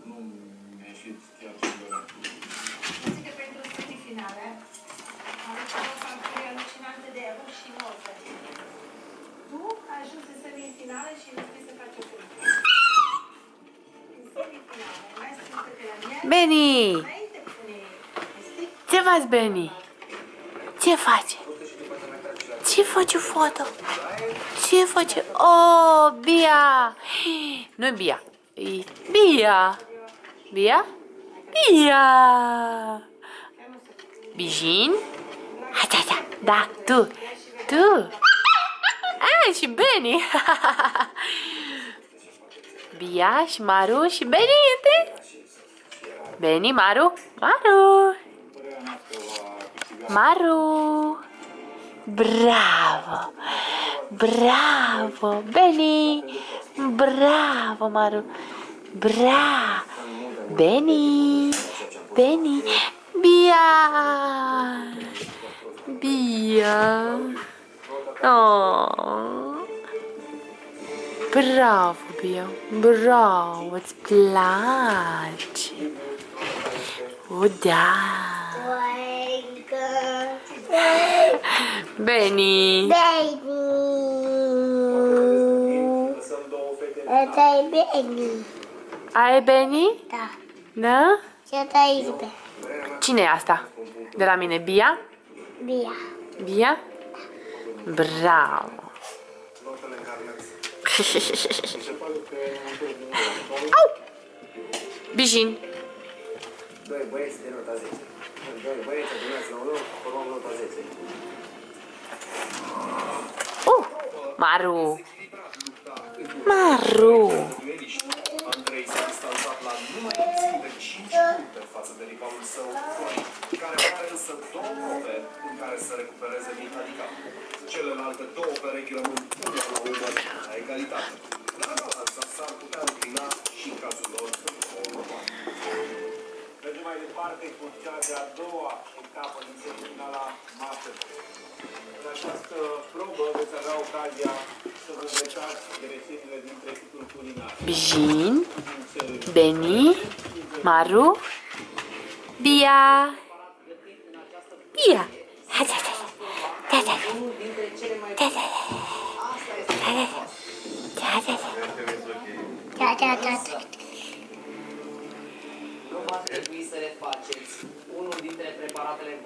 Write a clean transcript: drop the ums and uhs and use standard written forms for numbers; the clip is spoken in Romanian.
Nu mi-a ieșit chiar ce doream. Zic că pentru semifinale avem o factură alucinantă de erori și note. Tu ai ajuns în semifinale și nu știi să faci o semifinală. În semifinale, mai simte că la mine... Benny! Înainte pune... Ce faci, Benny? Ce faci? Ce face foto? Ce face? Oh, Bia! Nu-i Bia. E Bia. Bia? Bia! Bijin? Hai, hai, hai. Da, tu. Tu. Ah, și Benny. Bia și Maru și Benny, uite. Benny, Maru. Maru. Maru. Bravo. Bravo. Benny. Bravo, Maru. Bravo. Benny. Benny. Bia. Bia. Oh. Bravo, Bia. Bravo. Îți place. O, da. Benny. Baby. Ăsta e Benny. Ai Benny? Da. Da? Și ăsta e Benny. Cine e asta? De la mine, Bia? Bia. Bia? Bravo. Au! Bijin. Doi băieți de nota 10. Doi băieți adunați la un loc, formăm nota 10. Maru. Maru. Andrei s-a distanțat la numai puțin de 5 puncte față de rivalul său, Florian, care are însă 2 probe în care să recupereze din handicap. Celelalte 2 perechi rămân până la urmă la egalitate. Dar balanța s-ar putea înclina și în cazul lor o următoare. Mergem mai departe cu cea de-a doua etapă din semifinala Masterchef. În această probă veți avea ocazia să vă învățați de rețetele din trecitul culinar. Bijin. Benny. Maru. Bia. Bia. Hai, hai, hai. Da, da, da. Da, da, da. Da, da, da. Da, da, da, da. Nu va trebui să refaceți unul dintre preparatele